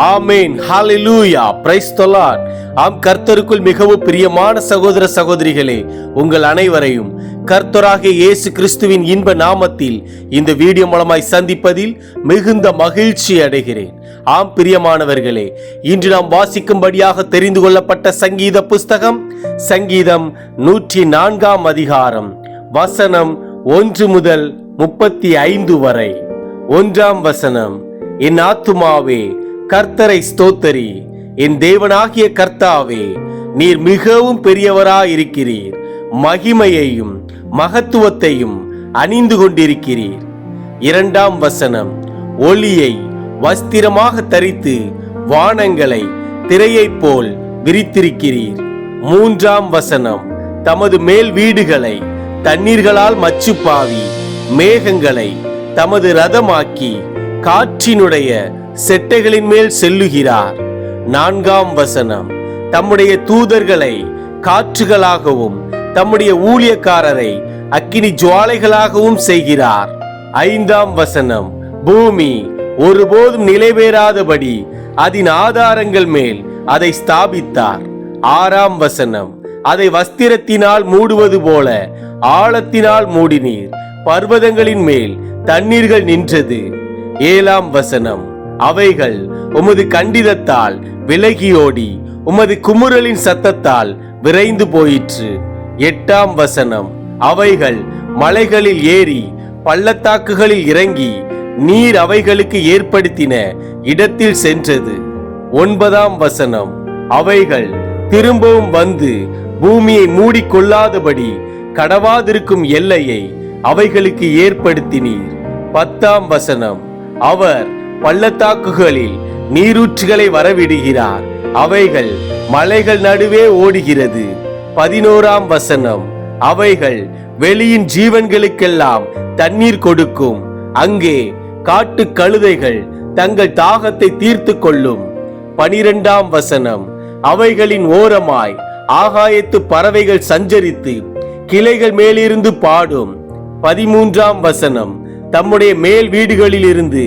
Amen. Hallelujah. praise the lord. ஆம், கர்த்தருக்குள் மிகவும் பிரியமான சகோதர சகோதரிகளே, உங்கள் அனைவரையும் கர்த்தராகிய இயேசு கிறிஸ்துவின் இன்ப நாமத்தில் இந்த வீடியோ மூலமாய் சந்திப்பதில் மிகுந்த மகிழ்ச்சி அடைகிறேன். ஆம் பிரியமானவர்களே, இன்று நாம் வாசிக்கும்படியாக தெரிந்து கொள்ளப்பட்ட சங்கீத புஸ்தகம் சங்கீதம் 104 அதிகாரம் வசனம் 1 முதல் 35 வரை. 1 வசனம். என் ஆத்துமாவே கர்த்தரை ஸ்தோத்தரி, என் தேவனாகிய கர்த்தாவே, நீர் மிகவும் பெரியவராயிருக்கிறீர், மகிமையையும் மகத்துவத்தையும் அணிந்து கொண்டிருக்கிறீர். 2 வசனம். ஒளியை வஸ்திரமாக தரித்து வானங்களை திரையைப் போல் விரித்திருக்கிறீர். 3 வசனம். தமது மேல் வீடுகளை தண்ணீர்களால் மச்சுப்பாவி, மேகங்களை தமது ரதமாக்கி காற்றினுடைய செட்டைகளின் மேல் செல்லுகிறார். 4 வசனம். தம்முடைய தூதர்களை காற்றுகளாகவும் தம்முடைய ஊழியக்காரரை அக்கினி ஜுவாலைகளாகவும் செய்கிறார். 5 வசனம். பூமி ஒருபோதும் நிலைபெறாதபடி அதன் ஆதாரங்கள் மேல் அதை ஸ்தாபித்தார். 6 வசனம். அதை வஸ்திரத்தினால் மூடுவது போல ஆழத்தினால் மூடினீர், பர்வதங்களின் மேல் தண்ணீர்கள் நின்றது. 7 வசனம். அவைகள் உமது கண்டிதத்தால் விலகியோடி உமது குமுறலின் சத்தத்தால் விரைந்து போயிற்று. 8 வசனம். அவைகள் மலைகளில் ஏறி பள்ளத்தாக்குகளில் இறங்கி நீர் அவைகளுக்கு ஏற்படுத்தின இடத்தில் சென்றது. 9 வசனம். அவைகள் திரும்பவும் வந்து பூமியை மூடிக்கொள்ளாதபடி கடவாதிருக்கும் எல்லையை அவைகளுக்கு ஏற்படுத்தினீர். 10 வசனம். அவர் பள்ளத்தாக்குகளில் நீரூற்றுகளை வரவிடுகிறார், அவைகள் மலைகள் நடுவே ஓடுகிறது. 11 வசனம். அவைகள் வெளியின் ஜீவன்களுக்கெல்லாம் தண்ணீர் கொடுக்கும், அங்கே காட்டு கழுதைகள் தங்கள் தாகத்தை தீர்த்து கொள்ளும். 12 வசனம். அவைகளின் ஓரமாய் ஆகாயத்து பறவைகள் சஞ்சரித்து கிளைகள் மேலிருந்து பாடும். 13 வசனம். தம்முடைய மேல் வீடுகளில் இருந்து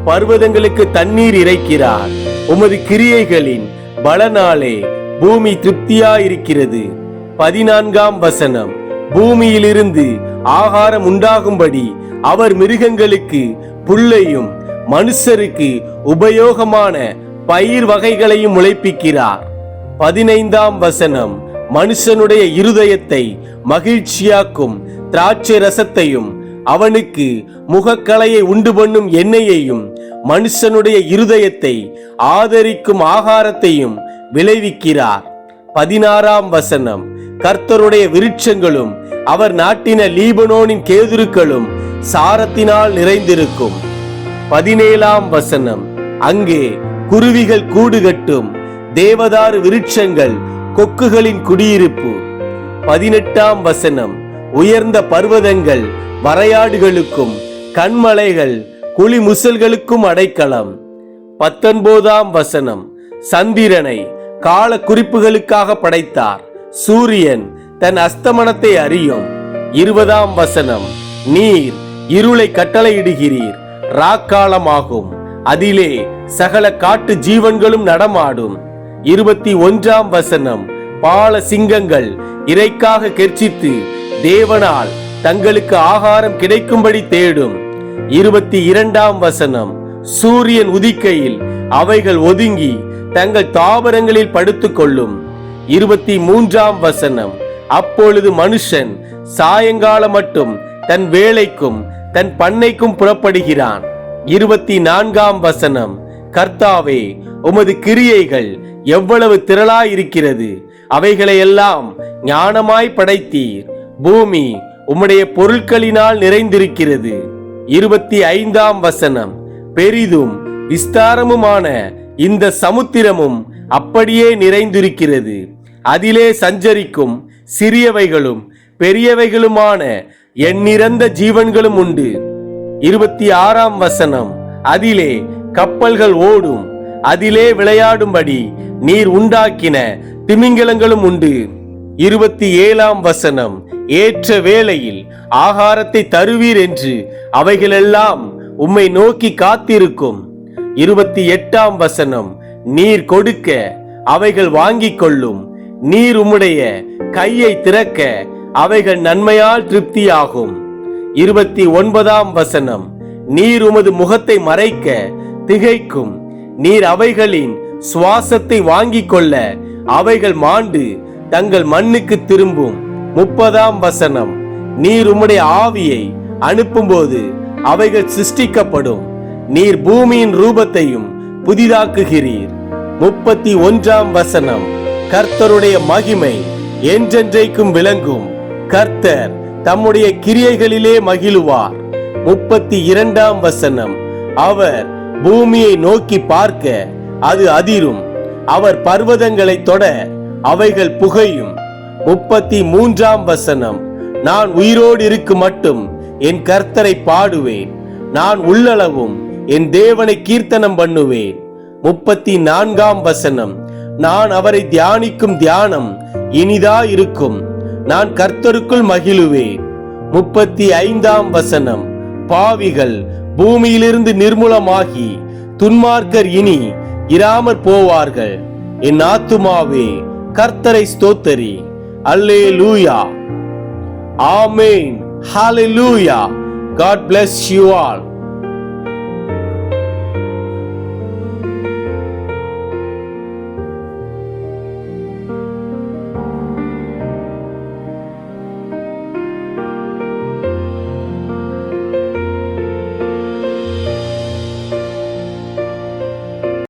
பர்வதங்களுக்கு தண்ணீர் இறைக்கிறார், உமது கிரியைகளின் பலனாலே பூமி திருப்தியாயிருக்கிறது. 14 வசனம். பூமியிலிருந்து ஆகாரம் உண்டாகும்படி அவர் மிருகங்களுக்கு புல்லையும் மனுஷருக்கு உபயோகமான பயிர் வகைகளையும் முளைப்பிக்கிறார். 15 வசனம். மனுஷனுடைய இருதயத்தை மகிழ்ச்சியாக்கும் திராட்சை ரசத்தையும் அவனுக்கு முகக்களையை உண்டு பண்ணும் எண்ணெயையும் மனுஷனுடைய இருதயத்தை ஆதரிக்கும் ஆகாரத்தையும் விளைவிக்கிறார். 16 வசனம். கர்த்தருடைய விருட்சங்களும் அவர் நாட்டின லீபனோனின் கேதுருக்களும் சாரத்தினால் நிறைந்திருக்கும். 17 வசனம். அங்கே குருவிகள் கூடு கட்டும், தேவதாரு விருட்சங்கள் கொக்குகளின் குடியிருப்பு. 18 வசனம். உயர்ந்த பர்வதங்கள் வரையாடுகளுக்கும் கண்மலைகள் குளிமுசல்களுக்கும் அடைக்கலம். 19 வசனம். சந்திரனை கால குறிப்புகளுக்காக படைத்தார், சூரியன் தன் அஸ்தமனத்தை அறியும். 20 வசனம். நீர் இருளை கட்டளையிடுகிறீர், ராக்காலமாகும், அதிலே சகல காட்டு ஜீவன்களும் நடமாடும். 21 வசனம். பால சிங்கங்கள் இறைக்காக கெர்ச்சித்து தேவனால் தங்களுக்கு ஆகாரம் கிடைக்கும்படி தேடும். 22 வசனம். சூரியன் உதிக்கையில் அவைகள் ஒதுங்கி தங்கள் தாவரங்களில் படுத்துக் கொள்ளும். 23 வசனம். அப்பொழுது மனுஷன் சாயங்காலம் மட்டும் தன் வேலைக்கும் தன் பண்ணைக்கும் புறப்படுகிறான். 24 வசனம். கர்த்தாவே, உமது கிரியைகள் எவ்வளவு திரளாயிருக்கிறது, அவைகளையெல்லாம் ஞானமாய் படைத்தீர், பூமி உம்முடைய பொருட்களினால் நிறைந்திருக்கிறது. 25 வசனம். பெரிதும் விஸ்தாரமுமான இந்த சமுத்திரமும் அப்படியே நிறைந்திருக்கிறது, அதிலே சஞ்சரிக்கும் சிறியவைகளும் பெரியவைகளுமான எண்ணிறந்த ஜீவன்களும் உண்டு. 26 வசனம். அதிலே கப்பல்கள் ஓடும், அதிலே விளையாடும்படி நீர் உண்டாக்கின திமிங்கலங்களும் உண்டு. 27 வசனம். ஏற்ற வேளையில் ஆகாரத்தை தருவீர் என்று அவைகளெல்லாம் உம்மை நோக்கி காத்திருக்கும். 28ஆம் வசனம், நீர் கொடுக்க அவைகள் வாங்கிக் கொள்ளும், நீர் உம்முடைய கையை திறக்க அவைகள் நன்மையால் திருப்தியாகும். 29ஆம் வசனம், நீர் உமது முகத்தை மறைக்க திகைக்கும், நீர் அவைகளின் சுவாசத்தை வாங்கிக் கொள்ள அவைகள் மாண்டு தங்கள் மண்ணுக்கு திரும்பும். 30ஆம் வசனம், நீர் உம்முடைய ஆவியை அனுப்பும்போது அவைகள் சிருஷ்டிக்கப்படும், நீர் பூமியின் ரூபத்தையும் புதிதாக்குகிறீர். 31ஆம் வசனம், கர்த்தருடைய மகிமை என்றென்றைக்கும் விளங்கும், கர்த்தர் தம்முடைய கிரியைகளிலே மகிழுவார். 32ஆம் வசனம், அவர் பூமியை நோக்கி பார்க்க அது அதிரும், அவர் பர்வதங்களை தொட அவைகள் புகையும். 33ஆம் வசனம், நான் உயிரோடு இருக்கும் மட்டும் என் கர்த்தரை பாடுவேன், நான் உள்ளளவும் என் தேவனை கீர்த்தனம் பண்ணுவேன். 34ஆம் வசனம், நான் அவரை தியானிக்கும் தியானம் இனிதா இருக்கும், நான் கர்த்தருக்குள் மகிழுவேன். 35ஆம் வசனம், பாவிகள் பூமியிலிருந்து நிர்மூலமாகி துன்மார்க்கர் இனி இராமற் போவார்கள். என் ஆத்துமாவே கர்த்தரை ஸ்தோத்தரி. அல்லேலூயா. ஆமென். ஹalleluya. God bless you all.